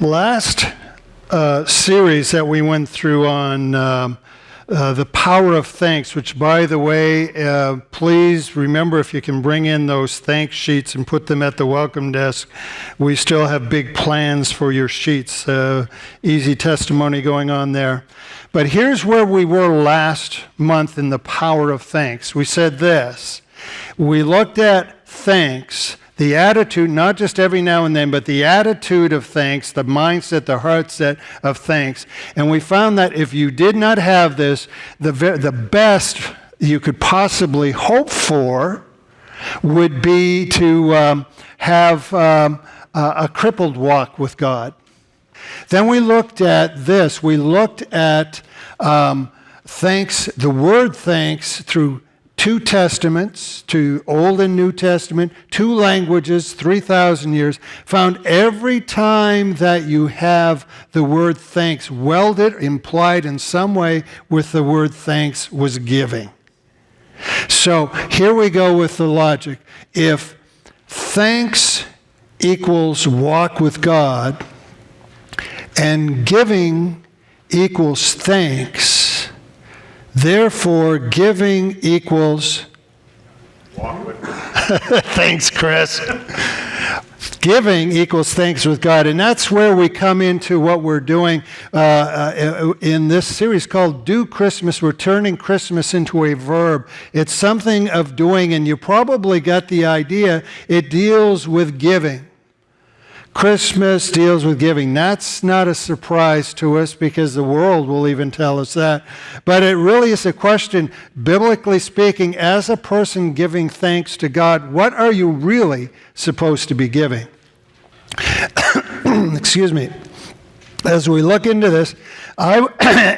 Last series that we went through on the power of thanks, which, by the way, please remember, if you can bring in those thanks sheets and put them at the welcome desk. We still have big plans for your sheets. Easy testimony going on there. But here's where we were last month in the power of thanks. We said this. We looked at thanks, the attitude, not just every now and then, but the attitude of thanks, the mindset, the heart set of thanks. And we found that if you did not have this, the best you could possibly hope for would be to have a crippled walk with God. Then we looked at this. We looked at thanks, the word thanks, through two testaments, to Old and New Testament, two languages, 3,000 years, found every time that you have the word thanks welded, implied in some way with the word thanks was giving. So here we go with the logic. If thanks equals walk with God and giving equals thanks, therefore, giving equals walk with God. Thanks, Chris. Giving equals thanks with God. And that's where we come into what we're doing in this series called Do Christmas. We're turning Christmas into a verb. It's something of doing, and you probably got the idea. It deals with giving. Christmas deals with giving. That's not a surprise to us because the world will even tell us that. But it really is a question, biblically speaking, as a person giving thanks to God, what are you really supposed to be giving? Excuse me. As we look into this, I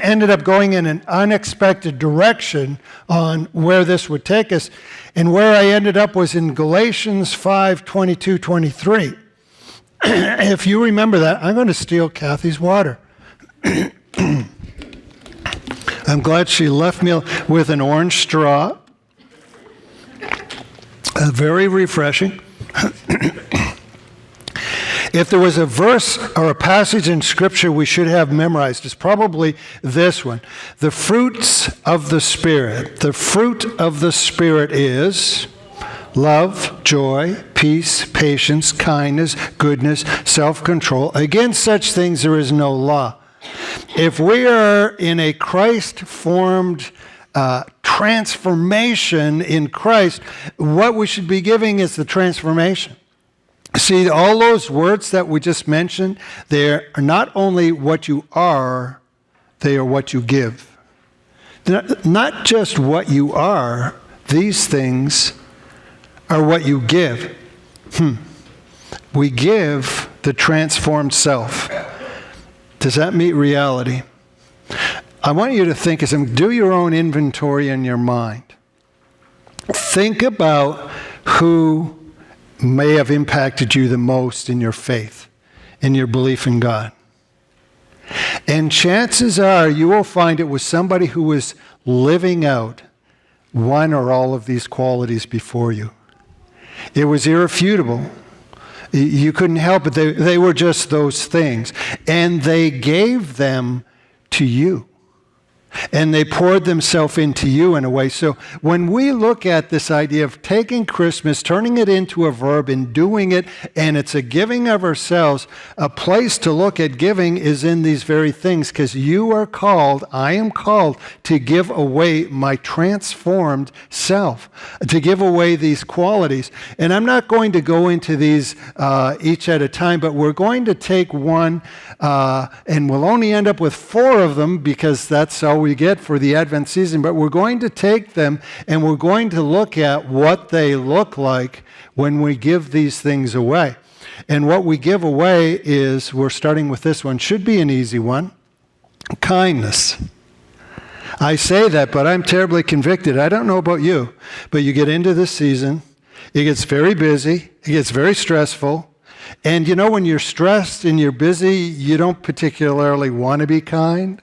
ended up going in an unexpected direction on where this would take us. And where I ended up was in Galatians 5:22-23. If you remember that, I'm going to steal Kathy's water. I'm glad she left me with an orange straw. Very refreshing. If there was a verse or a passage in Scripture we should have memorized, it's probably this one. The fruits of the Spirit. The fruit of the Spirit is love, joy, peace, patience, kindness, goodness, self-control. Against such things there is no law. If we are in a Christ-formed transformation in Christ, what we should be giving is the transformation. See, all those words that we just mentioned, they are not only what you are, they are what you give. Not just what you are, these things are what you give. We give the transformed self. Does that meet reality? I want you to think, do your own inventory in your mind. Think about who may have impacted you the most in your faith, in your belief in God. And chances are you will find it was somebody who was living out one or all of these qualities before you. It was irrefutable. You couldn't help it. They were just those things. And they gave them to you. And they poured themselves into you in a way. So when we look at this idea of taking Christmas, turning it into a verb and doing it, and it's a giving of ourselves, a place to look at giving is in these very things, because you are called, I am called to give away my transformed self, to give away these qualities. And I'm not going to go into these each at a time, but we're going to take one, and we'll only end up with 4 of them because that's all we get for the Advent season, but we're going to take them and we're going to look at what they look like when we give these things away. And what we give away is, we're starting with this one, should be an easy one, kindness. I say that, but I'm terribly convicted. I don't know about you, but you get into this season, it gets very busy, it gets very stressful, and you know when you're stressed and you're busy, you don't particularly want to be kind.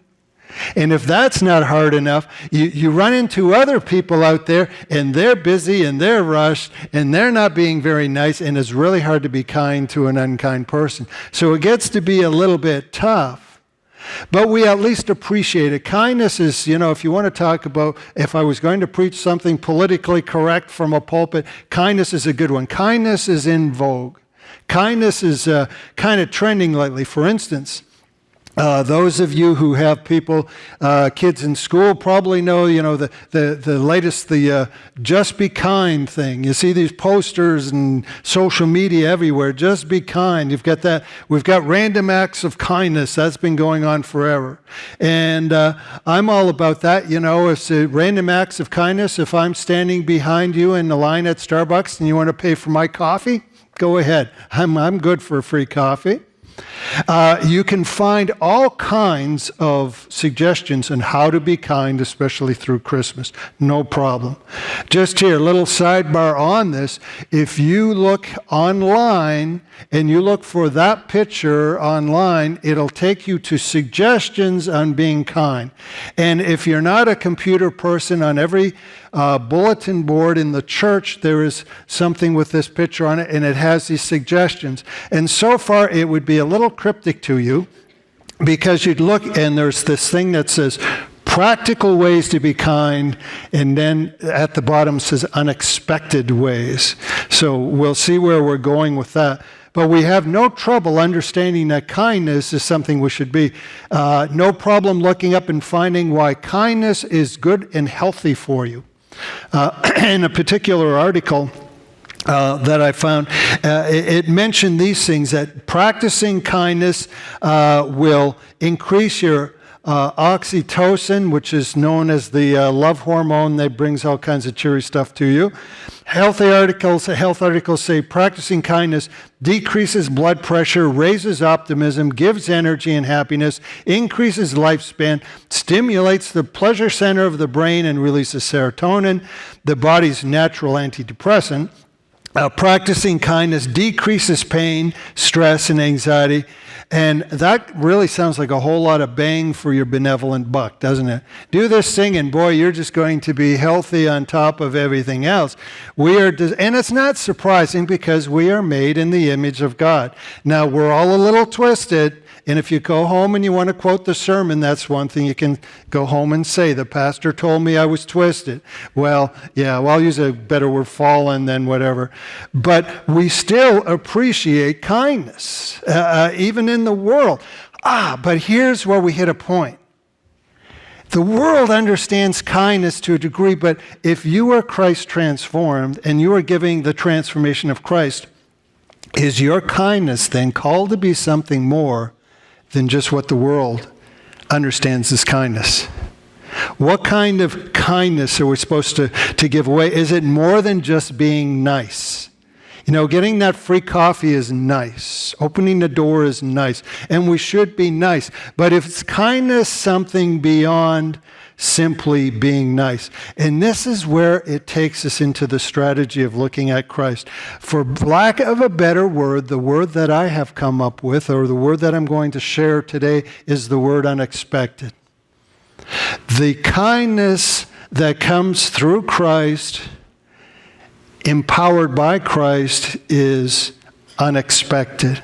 And if that's not hard enough, you run into other people out there, and they're busy, and they're rushed, and they're not being very nice, and it's really hard to be kind to an unkind person. So it gets to be a little bit tough. But we at least appreciate it. Kindness is, if you want to talk about, if I was going to preach something politically correct from a pulpit, kindness is a good one. Kindness is in vogue. Kindness is kind of trending lately. For instance, those of you who have kids in school probably know, the latest, just be kind thing. You see these posters and social media everywhere. Just be kind. You've got that. We've got random acts of kindness. That's been going on forever. And I'm all about that. It's random acts of kindness. If I'm standing behind you in the line at Starbucks and you want to pay for my coffee, go ahead. I'm good for free coffee. You can find all kinds of suggestions on how to be kind, especially through Christmas. No problem. Just here, a little sidebar on this. If you look online and you look for that picture online, it'll take you to suggestions on being kind. And if you're not a computer person, on every bulletin board in the church, there is something with this picture on it, and it has these suggestions. And so far, it would be a little cryptic to you, because you'd look, and there's this thing that says, practical ways to be kind, and then at the bottom says unexpected ways. So we'll see where we're going with that. But we have no trouble understanding that kindness is something we should be. No problem looking up and finding why kindness is good and healthy for you. In a particular article that I found, it mentioned these things, that practicing kindness will increase your oxytocin, which is known as the love hormone that brings all kinds of cheery stuff to you. Health articles say practicing kindness decreases blood pressure, raises optimism, gives energy and happiness, increases lifespan, stimulates the pleasure center of the brain, and releases serotonin, the body's natural antidepressant. Practicing kindness decreases pain, stress, and anxiety. And that really sounds like a whole lot of bang for your benevolent buck, doesn't it? Do this thing, and boy, you're just going to be healthy on top of everything else. And it's not surprising, because we are made in the image of God. Now, we're all a little twisted. And if you go home and you want to quote the sermon, that's one thing you can go home and say. The pastor told me I was twisted. Well, I'll use a better word, fallen, than whatever. But we still appreciate kindness, even in the world. But here's where we hit a point. The world understands kindness to a degree, but if you are Christ transformed and you are giving the transformation of Christ, is your kindness then called to be something more than just what the world understands as kindness? What kind of kindness are we supposed to give away? Is it more than just being nice? Getting that free coffee is nice. Opening the door is nice. And we should be nice. But if it's kindness something beyond simply being nice? And this is where it takes us into the strategy of looking at Christ. For lack of a better word, the word that I have come up with, or the word that I'm going to share today, is the word unexpected. The kindness that comes through Christ, empowered by Christ, is unexpected.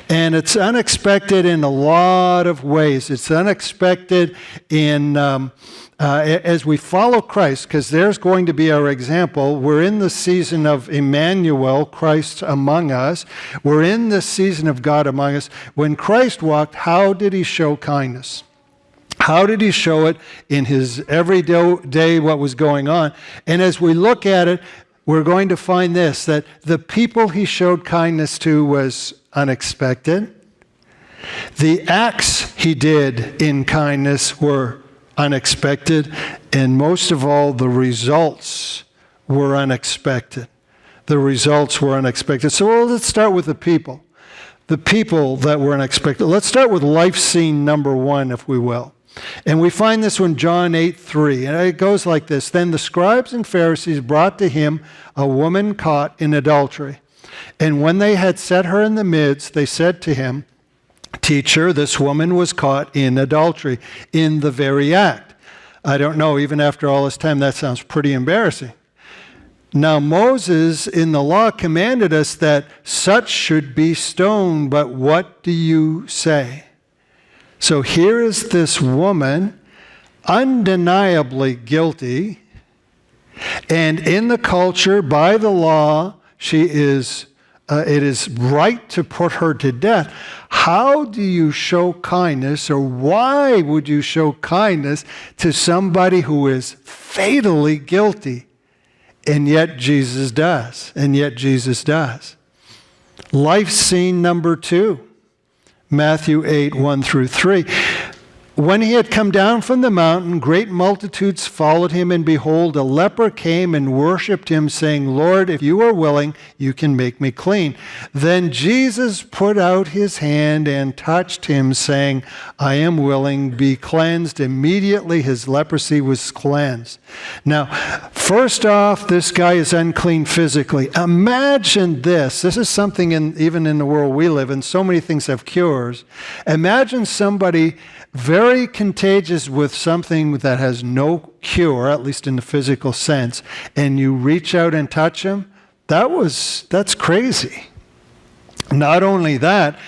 And it's unexpected in a lot of ways. It's unexpected as we follow Christ, because there's going to be our example. We're in the season of Emmanuel, Christ among us. We're in the season of God among us. When Christ walked, how did he show kindness? How did he show it in his everyday, what was going on? And as we look at it, we're going to find this, that the people he showed kindness to was unexpected. The acts he did in kindness were unexpected. And most of all, the results were unexpected. The results were unexpected. So let's start with the people. The people that were unexpected. Let's start with life scene number 1, if we will. And we find this in John 8:3. And it goes like this. Then the scribes and Pharisees brought to him a woman caught in adultery. And when they had set her in the midst, they said to him, Teacher, this woman was caught in adultery, in the very act. I don't know, even after all this time, that sounds pretty embarrassing. Now, Moses in the law commanded us that such should be stoned, but what do you say? So here is this woman, undeniably guilty, and in the culture, by the law, it is right to put her to death. How do you show kindness, or why would you show kindness to somebody who is fatally guilty? And yet Jesus does. And yet Jesus does. Life scene number 2, Matthew 8, 1 through 3. When he had come down from the mountain, great multitudes followed him, and behold, a leper came and worshipped him, saying, Lord, if you are willing, you can make me clean. Then Jesus put out his hand and touched him, saying, I am willing, be cleansed. Immediately his leprosy was cleansed. Now, first off, this guy is unclean physically. Imagine this. This is something even in the world we live in. So many things have cures. Imagine somebody very contagious with something that has no cure, at least in the physical sense, and you reach out and touch him. That's crazy. Not only that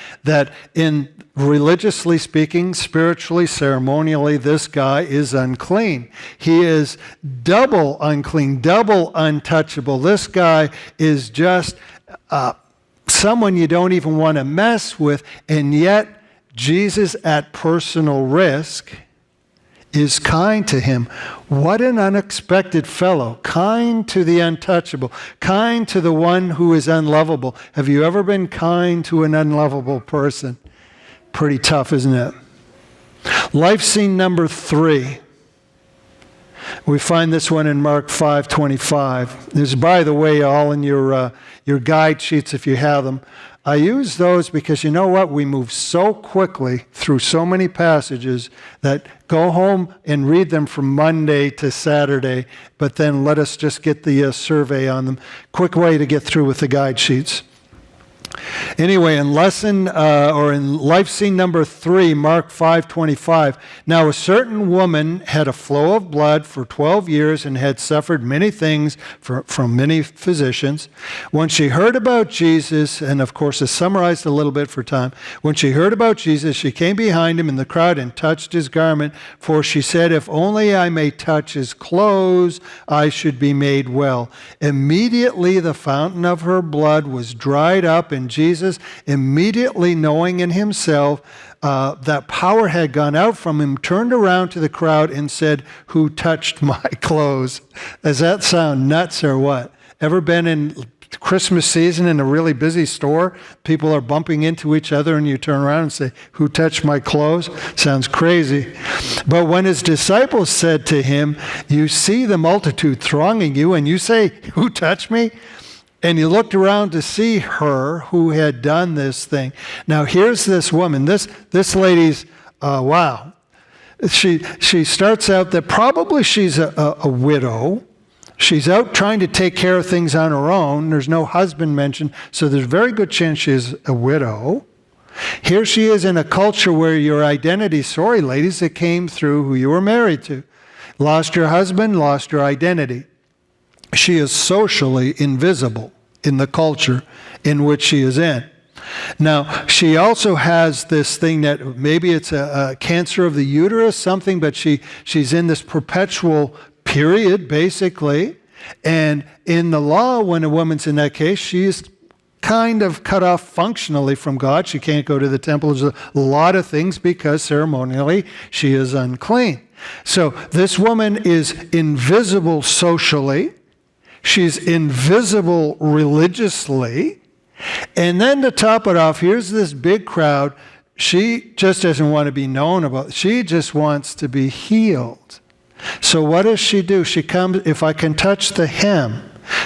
in religiously speaking, spiritually, ceremonially, this guy is unclean. He is double unclean, double untouchable. This guy is just someone you don't even want to mess with, and yet Jesus, at personal risk, is kind to him. What an unexpected fellow. Kind to the untouchable. Kind to the one who is unlovable. Have you ever been kind to an unlovable person? Pretty tough, isn't it? Life scene number 3. We find this one in Mark 5:25. This is, by the way, all in your guide sheets if you have them. I use those because you know what? We move so quickly through so many passages that go home and read them from Monday to Saturday, but then let us just get the survey on them. Quick way to get through with the guide sheets. Anyway, in in life scene number 3, Mark 5:25. Now a certain woman had a flow of blood for 12 years and had suffered many things from many physicians. When she heard about Jesus, and of course it's summarized a little bit for time, when she heard about Jesus, she came behind him in the crowd and touched his garment, for she said, if only I may touch his clothes, I should be made well. Immediately the fountain of her blood was dried up, and Jesus, immediately knowing in himself that power had gone out from him, turned around to the crowd and said, who touched my clothes? Does that sound nuts or what? Ever been in Christmas season in a really busy store? People are bumping into each other and you turn around and say, who touched my clothes? Sounds crazy. But when his disciples said to him, you see the multitude thronging you and you say, who touched me? And he looked around to see her who had done this thing. Now here's this woman. This lady's, wow. She starts out that probably she's a widow. She's out trying to take care of things on her own. There's no husband mentioned, so there's a very good chance she's a widow. Here she is in a culture where your identity, sorry ladies, it came through who you were married to. Lost your husband, lost your identity. She is socially invisible in the culture in which she is in. Now, she also has this thing that maybe it's a cancer of the uterus, something, but she's in this perpetual period, basically. And in the law, when a woman's in that case, she's kind of cut off functionally from God. She can't go to the temple. There's a lot of things because ceremonially she is unclean. So this woman is invisible socially. She's invisible religiously. And then to top it off, here's this big crowd. She just doesn't want to be known about. She just wants to be healed. So what does she do? She comes, if I can touch the hem.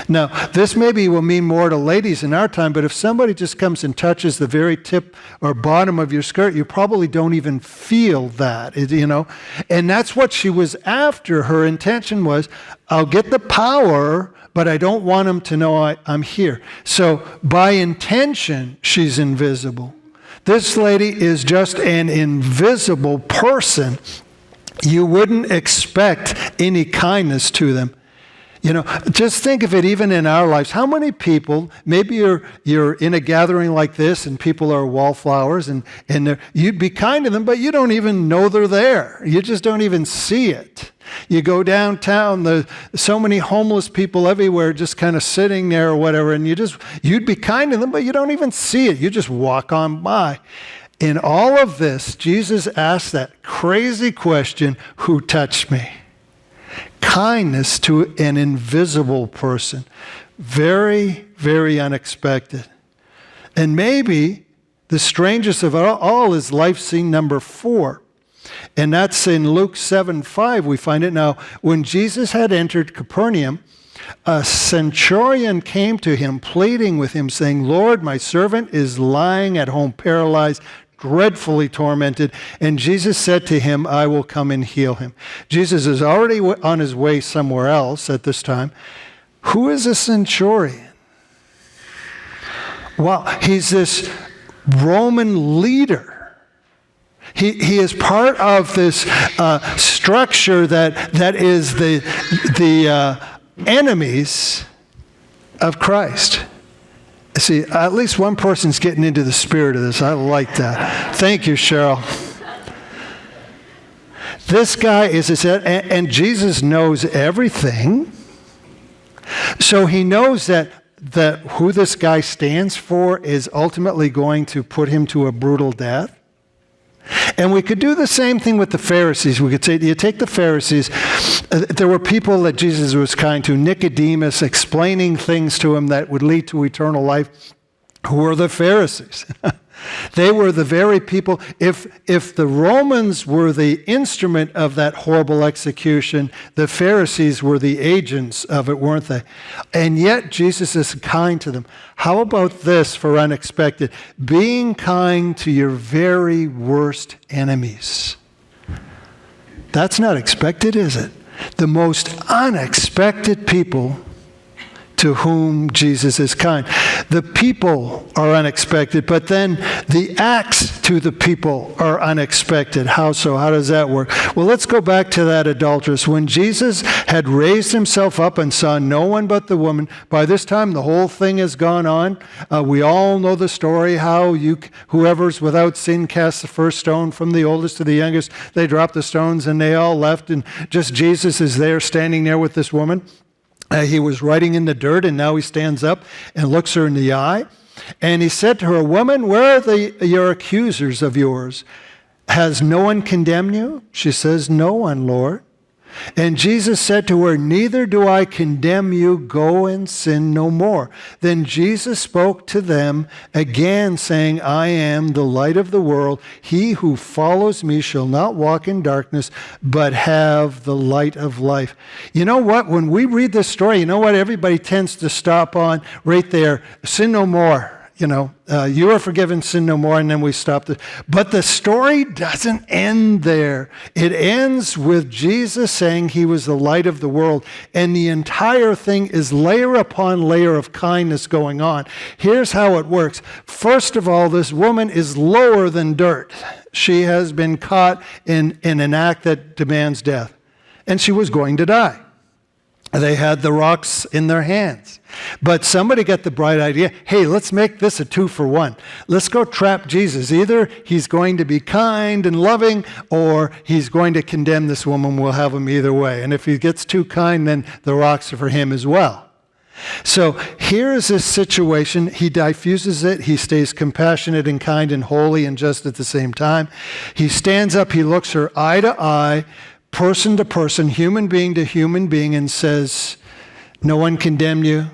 Now, this maybe will mean more to ladies in our time, but if somebody just comes and touches the very tip or bottom of your skirt, you probably don't even feel that, you know. And that's what she was after. Her intention was, I'll get the power, but I don't want them to know I'm here. So by intention, she's invisible. This lady is just an invisible person. You wouldn't expect any kindness to them. Just think of it even in our lives. How many people, maybe you're in a gathering like this and people are wallflowers and you'd be kind to them, but you don't even know they're there. You just don't even see it. You go downtown, there's so many homeless people everywhere just kind of sitting there or whatever, and you'd be kind to them, but you don't even see it. You just walk on by. In all of this, Jesus asked that crazy question, who touched me? Kindness to an invisible person. Very, very unexpected. And maybe the strangest of all is life scene number 4. And that's in Luke 7:5. We find it now. When Jesus had entered Capernaum, a centurion came to him, pleading with him, saying, Lord, my servant is lying at home paralyzed, dreadfully tormented. And Jesus said to him, I will come and heal him. Jesus is already on his way somewhere else at this time. Who is a centurion? Well, he's this Roman leader. He is part of this structure that is the enemies of Christ. See, at least one person's getting into the spirit of this. I like that. Thank you, Cheryl. This guy is, and Jesus knows everything. So he knows that who this guy stands for is ultimately going to put him to a brutal death. And we could do the same thing with the Pharisees. We could say, you take the Pharisees, there were people that Jesus was kind to, Nicodemus, explaining things to him that would lead to eternal life. Who were the Pharisees? They were the very people, if the Romans were the instrument of that horrible execution, the Pharisees were the agents of it, weren't they? And yet Jesus is kind to them. How about this for unexpected? Being kind to your very worst enemies. That's not expected, is it? The most unexpected people to whom Jesus is kind. The people are unexpected, but then the acts to the people are unexpected. How so? How does that work? Well, let's go back to that adulteress. When Jesus had raised himself up and saw no one but the woman, by this time the whole thing has gone on. We all know the story, how whoever's without sin cast the first stone, from the oldest to the youngest. They dropped the stones and they all left, and just Jesus is there standing there with this woman. He was writing in the dirt, and now he stands up and looks her in the eye. And he said to her, Woman, where are your accusers of yours? Has no one condemned you? She says, No one, Lord. And Jesus said to her, Neither do I condemn you. Go and sin no more. Then Jesus spoke to them again, saying, I am the light of the world. He who follows me shall not walk in darkness, but have the light of life. You know what? When we read this story, you know what? Everybody tends to stop on right there. Sin no more. You are forgiven, sin no more, and then we stop. But the story doesn't end there. It ends with Jesus saying he was the light of the world, and the entire thing is layer upon layer of kindness going on. Here's how it works. First of all, this woman is lower than dirt. She has been caught in an act that demands death, and she was going to die. They had the rocks in their hands. But somebody got the bright idea, hey, let's make this a 2-for-1. Let's go trap Jesus. Either he's going to be kind and loving, or he's going to condemn this woman. We'll have him either way. And if he gets too kind, then the rocks are for him as well. So here is this situation. He diffuses it. He stays compassionate and kind and holy and just at the same time. He stands up. He looks her eye to eye, person to person, human being to human being, and says, no one condemned you.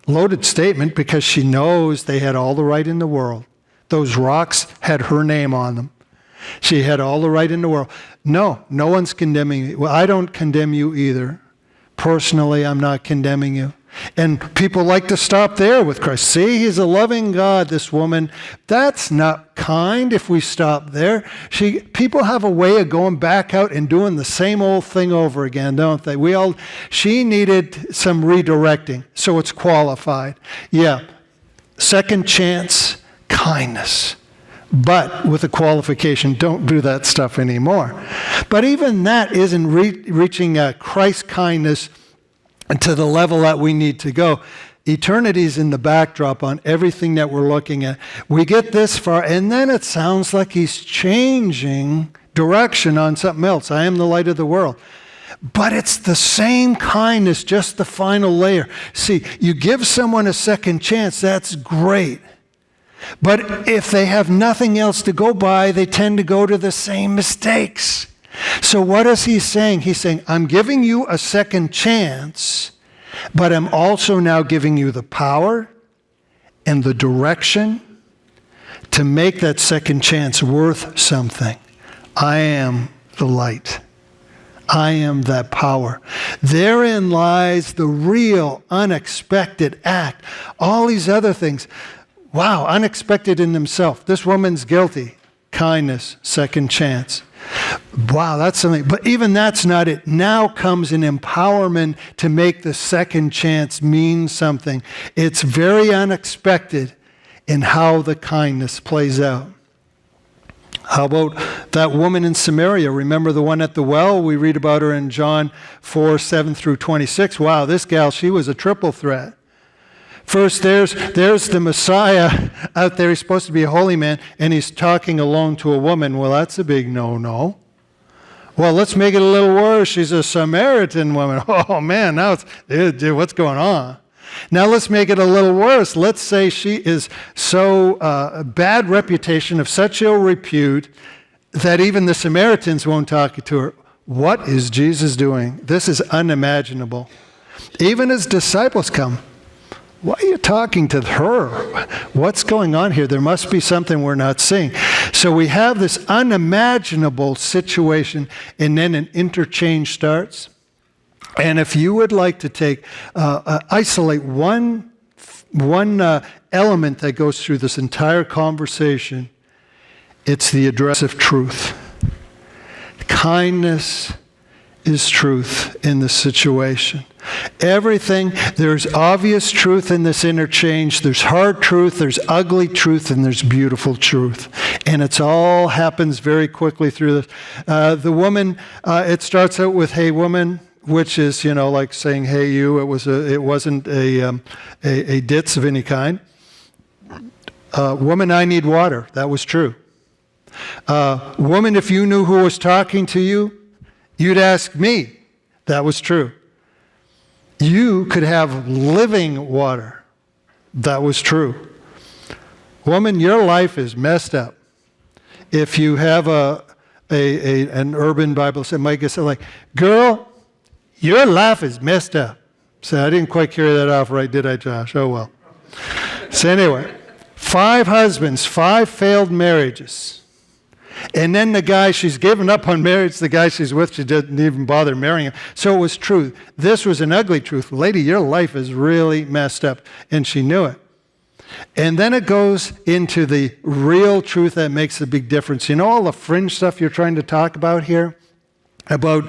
Loaded statement, because she knows they had all the right in the world. Those rocks had her name on them. She had all the right in the world. No one's condemning you. Well, I don't condemn you either. Personally, I'm not condemning you. And people like to stop there with Christ. See, he's a loving God, this woman. That's not kind if we stop there. People have a way of going back out and doing the same old thing over again, don't they? She needed some redirecting, so it's qualified. Yeah, second chance, kindness. but with a qualification, don't do that stuff anymore. But even that isn't reaching Christ kindness to the level that we need to go. Eternity's in the backdrop on everything that we're looking at. We get this far, and then it sounds like he's changing direction on something else. I am the light of the world. But it's the same kindness, just the final layer. See, you give someone a second chance, that's great. But if they have nothing else to go by, they tend to go to the same mistakes. So what is he saying? He's saying, I'm giving you a second chance, but I'm also now giving you the power and the direction to make that second chance worth something. I am the light. I am that power. Therein lies the real unexpected act. All these other things, wow, unexpected in themselves. This woman's guilty. Kindness, second chance. Wow, that's something. But even that's not it. Now comes an empowerment to make the second chance mean something. It's very unexpected in how the kindness plays out. How about that woman in Samaria? Remember the one at the well? We read about her in John 4, 7 through 26. Wow, this gal, she was a triple threat. First, there's the Messiah out there. He's supposed to be a holy man, and he's talking alone to a woman. Well, that's a big no-no. Well, let's make it a little worse. She's a Samaritan woman. Oh, man, now dude, what's going on? Now let's make it a little worse. Let's say she is so bad reputation, of such ill repute, that even the Samaritans won't talk to her. What is Jesus doing? This is unimaginable. Even his disciples come. Why are you talking to her? What's going on here? There must be something we're not seeing. So we have this unimaginable situation, and then an interchange starts. And if you would like to take, isolate one element that goes through this entire conversation, it's the address of truth. Kindness is truth in this situation. Everything, there's obvious truth in this interchange, there's hard truth, there's ugly truth, and there's beautiful truth. And it's all happens very quickly through this. The woman, it starts out with, hey woman, which is, like saying, hey you, it wasn't a ditz of any kind. Woman, I need water. That was true. Woman, if you knew who was talking to you, you'd ask me. That was true. You could have living water. That was true. Woman, your life is messed up. If you have an urban Bible, it might get something like, girl, your life is messed up. So I didn't quite carry that off right, did I, Josh? Oh, well. So anyway, 5 husbands, 5 failed marriages. And then the guy, she's given up on marriage. The guy she's with, she didn't even bother marrying him. So it was true. This was an ugly truth. Lady, your life is really messed up. And she knew it. And then it goes into the real truth that makes a big difference. You know all the fringe stuff you're trying to talk about here? About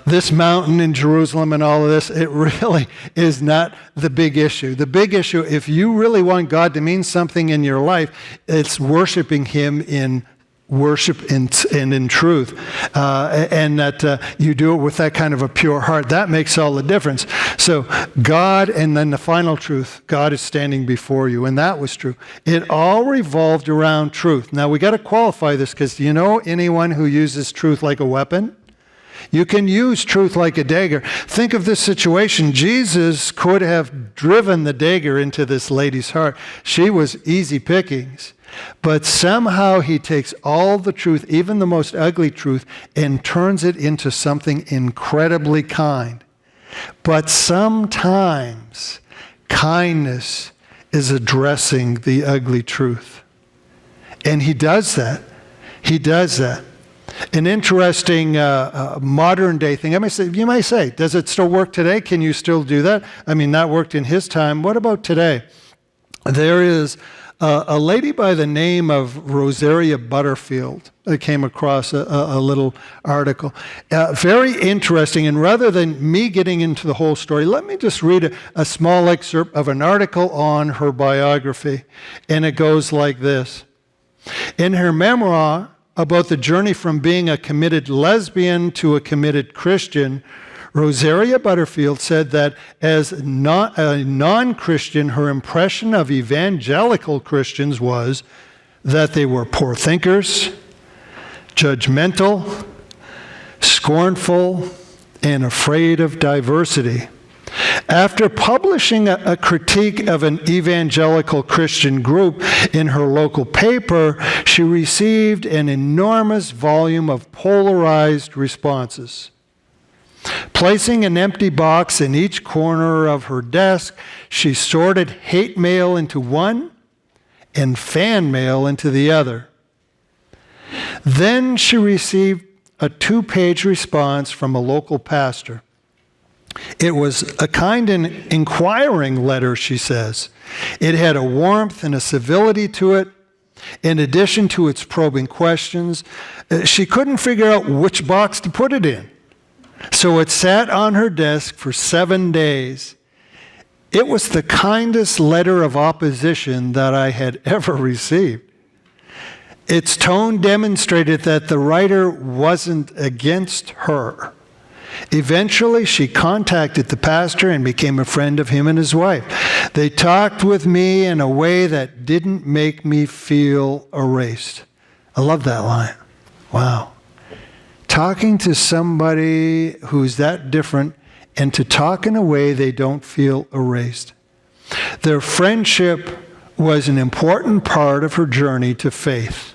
this mountain in Jerusalem and all of this, it really is not the big issue. The big issue, if you really want God to mean something in your life, it's worshiping him in worship and in truth, and that you do it with that kind of a pure heart. That makes all the difference. So God, and then the final truth, God is standing before you, and that was true. It all revolved around truth. Now we got to qualify this, because do you know anyone who uses truth like a weapon? You can use truth like a dagger. Think of this situation. Jesus could have driven the dagger into this lady's heart. She was easy pickings. But somehow he takes all the truth, even the most ugly truth, and turns it into something incredibly kind. But sometimes kindness is addressing the ugly truth. And he does that. He does that. An interesting modern day thing. You might say, does it still work today? Can you still do that? I mean, that worked in his time. What about today? There is a lady by the name of Rosaria Butterfield. I came across a little article. Very interesting, and rather than me getting into the whole story, let me just read a small excerpt of an article on her biography, and it goes like this. In her memoir about the journey from being a committed lesbian to a committed Christian, Rosaria Butterfield said that as a non-Christian, her impression of evangelical Christians was that they were poor thinkers, judgmental, scornful, and afraid of diversity. After publishing a critique of an evangelical Christian group in her local paper, she received an enormous volume of polarized responses. Placing an empty box in each corner of her desk, she sorted hate mail into one and fan mail into the other. Then she received a 2-page response from a local pastor. It was a kind and inquiring letter, she says. It had a warmth and a civility to it. In addition to its probing questions, she couldn't figure out which box to put it in. So it sat on her desk for 7 days. It was the kindest letter of opposition that I had ever received. Its tone demonstrated that the writer wasn't against her. Eventually, she contacted the pastor and became a friend of him and his wife. They talked with me in a way that didn't make me feel erased. I love that line. Wow. Talking to somebody who's that different and to talk in a way they don't feel erased. Their friendship was an important part of her journey to faith.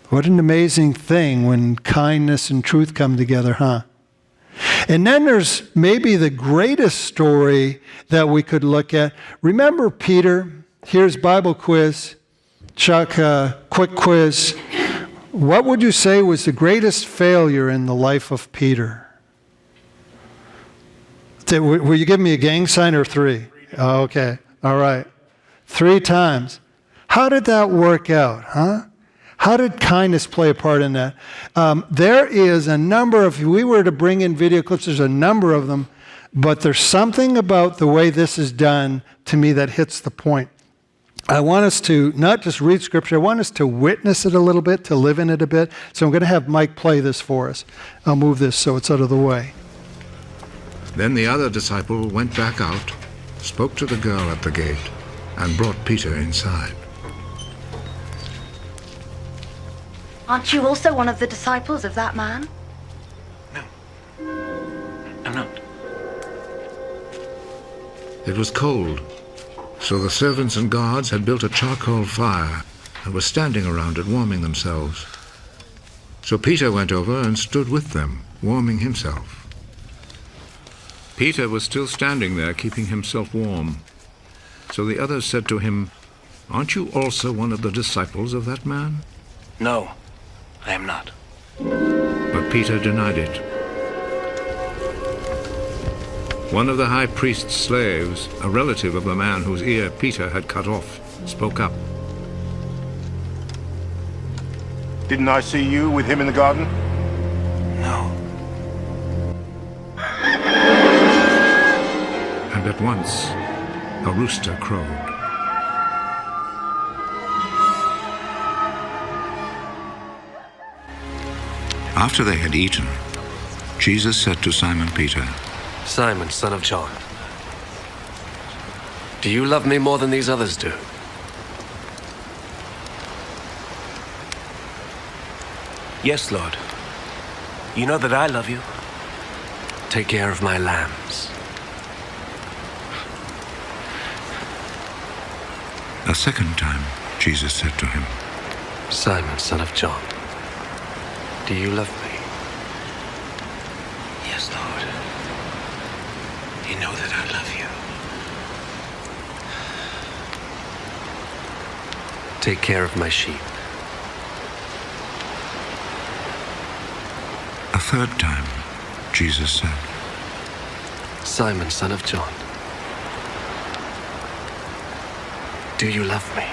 What an amazing thing when kindness and truth come together, huh? And then there's maybe the greatest story that we could look at. Remember Peter? Here's Bible quiz. Chuck, quick quiz. What would you say was the greatest failure in the life of Peter? Will you give me a gang sign or 3? Oh, okay. All right. 3 times. How did that work out, huh? How did kindness play a part in that? There is a number of, if we were to bring in video clips, there's a number of them, but there's something about the way this is done to me that hits the point. I want us to not just read Scripture, I want us to witness it a little bit, to live in it a bit. So I'm going to have Mike play this for us. I'll move this so it's out of the way. Then the other disciple went back out, spoke to the girl at the gate, and brought Peter inside. Aren't you also one of the disciples of that man? No, I'm not. It was cold, so the servants and guards had built a charcoal fire and were standing around it warming themselves. So Peter went over and stood with them, warming himself. Peter was still standing there, keeping himself warm. So the others said to him, "Aren't you also one of the disciples of that man?" No, I am not. But Peter denied it. One of the high priest's slaves, a relative of the man whose ear Peter had cut off, spoke up. Didn't I see you with him in the garden? No. And at once, a rooster crowed. After they had eaten, Jesus said to Simon Peter, "Simon, son of John, do you love me more than these others do?" Yes, Lord. You know that I love you. "Take care of my lambs." A second time, Jesus said to him, "Simon, son of John, do you love me?" Yes, Lord. You know that I love you. "Take care of my sheep." A third time, Jesus said, "Simon, son of John, do you love me?"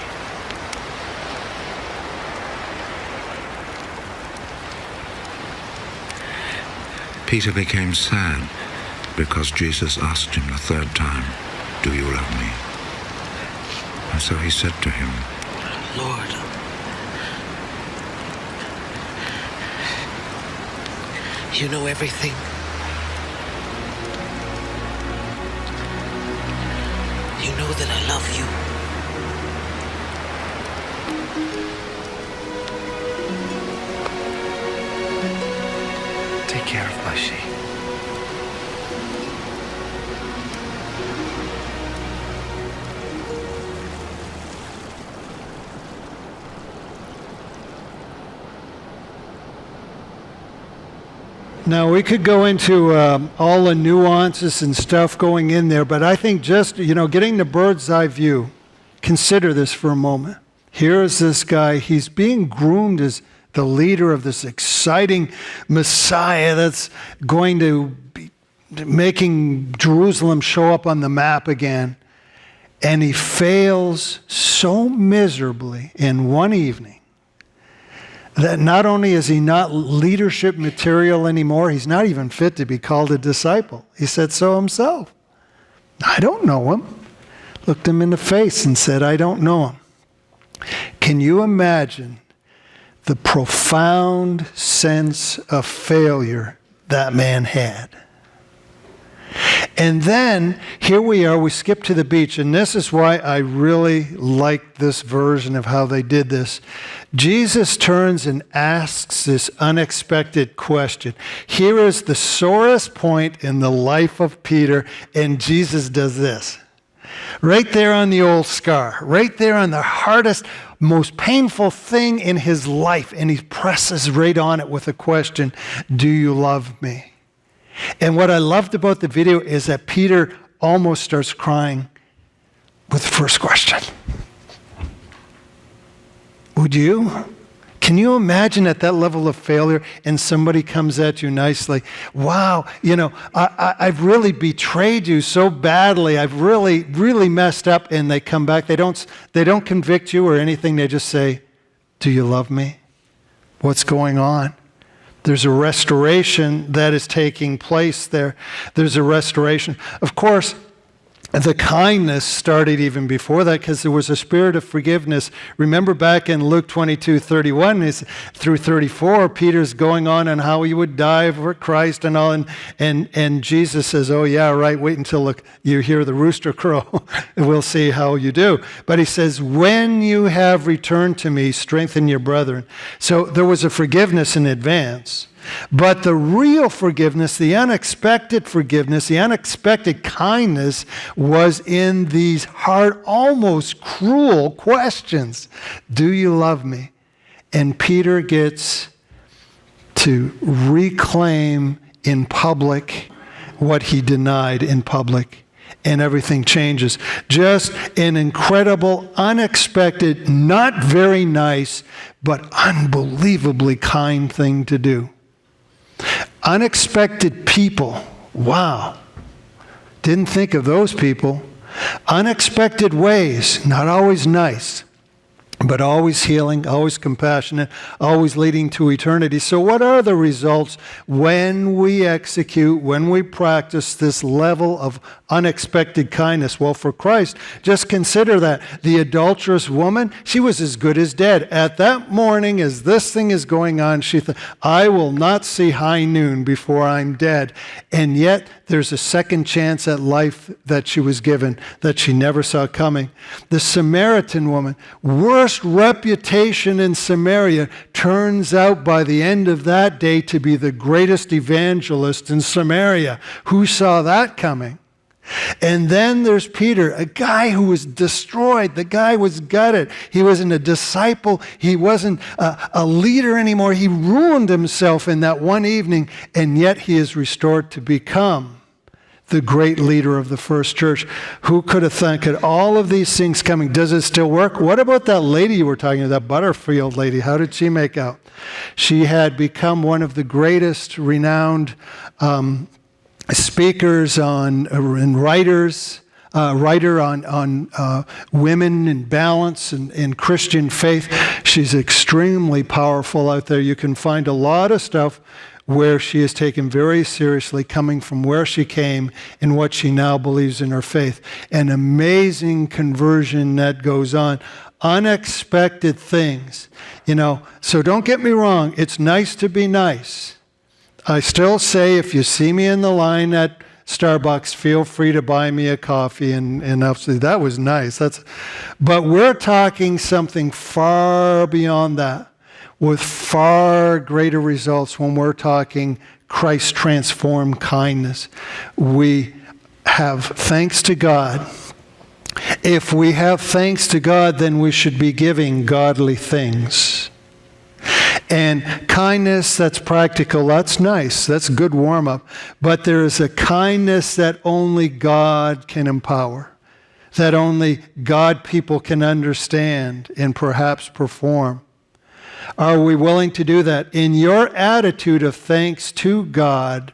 Peter became sad because Jesus asked him the third time, "Do you love me?" And so he said to him, Lord, you know everything. You know that I love you. Take care of my sheep. Now, we could go into all the nuances and stuff going in there, but I think just, getting the bird's eye view, consider this for a moment. Here is this guy, he's being groomed as the leader of this exciting Messiah that's going to be making Jerusalem show up on the map again. And he fails so miserably in one evening that not only is he not leadership material anymore, he's not even fit to be called a disciple. He said so himself. I don't know him. Looked him in the face and said, I don't know him. Can you imagine the profound sense of failure that man had? And then, here we are, we skip to the beach, and this is why I really like this version of how they did this. Jesus turns and asks this unexpected question. Here is the sorest point in the life of Peter, and Jesus does this. Right there on the old scar, right there on the hardest, most painful thing in his life, and he presses right on it with a question, do you love me? And what I loved about the video is that Peter almost starts crying with the first question. Would you? Can you imagine at that level of failure and somebody comes at you nicely? Wow, I've really betrayed you so badly. I've really, really messed up. And they come back. They don't convict you or anything. They just say, do you love me? What's going on? There's a restoration that is taking place there. There's a restoration. Of course, the kindness started even before that because there was a spirit of forgiveness. Remember back in Luke 22:31 through 34, Peter's going on how he would die for Christ and all. And Jesus says, oh, yeah, right, wait until you hear the rooster crow. And we'll see how you do. But he says, when you have returned to me, strengthen your brethren. So there was a forgiveness in advance. But the real forgiveness, the unexpected forgiveness, the unexpected kindness was in these hard, almost cruel questions. Do you love me? And Peter gets to reclaim in public what he denied in public. And everything changes. Just an incredible, unexpected, not very nice, but unbelievably kind thing to do. Unexpected people. Wow. Didn't think of those people. Unexpected ways. Not always nice, but always healing, always compassionate, always leading to eternity. So what are the results when we execute, when we practice this level of unexpected kindness? Well, for Christ, just consider that. The adulterous woman, she was as good as dead. At that morning, as this thing is going on, she thought, I will not see high noon before I'm dead. And yet, there's a second chance at life that she was given that she never saw coming. The Samaritan woman, worst reputation in Samaria, turns out by the end of that day to be the greatest evangelist in Samaria. Who saw that coming? And then there's Peter, a guy who was destroyed. The guy was gutted. He wasn't a disciple. He wasn't a leader anymore. He ruined himself in that one evening, and yet he is restored to become the great leader of the first church. Who could have thought all of these things coming? Does it still work? What about that lady you were talking about, that Butterfield lady? How did she make out? She had become one of the greatest renowned speakers and writers, writer on women and balance and Christian faith. She's extremely powerful out there. You can find a lot of stuff where she is taken very seriously, coming from where she came and what she now believes in her faith. An amazing conversion that goes on. unexpected things. So don't get me wrong. It's nice to be nice. I still say if you see me in the line at Starbucks, feel free to buy me a coffee, and I'll say, that was nice. But we're talking something far beyond that, with far greater results when we're talking Christ transformed kindness. We have thanks to God. If we have thanks to God, then we should be giving godly things. And kindness that's practical, that's nice. That's a good warm-up. But there is a kindness that only God can empower, that only God people can understand and perhaps perform. Are we willing to do that? In your attitude of thanks to God,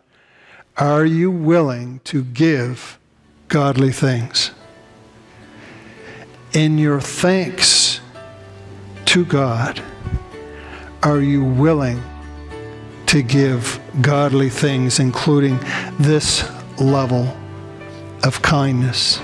are you willing to give godly things? In your thanks to God, are you willing to give godly things, including this level of kindness?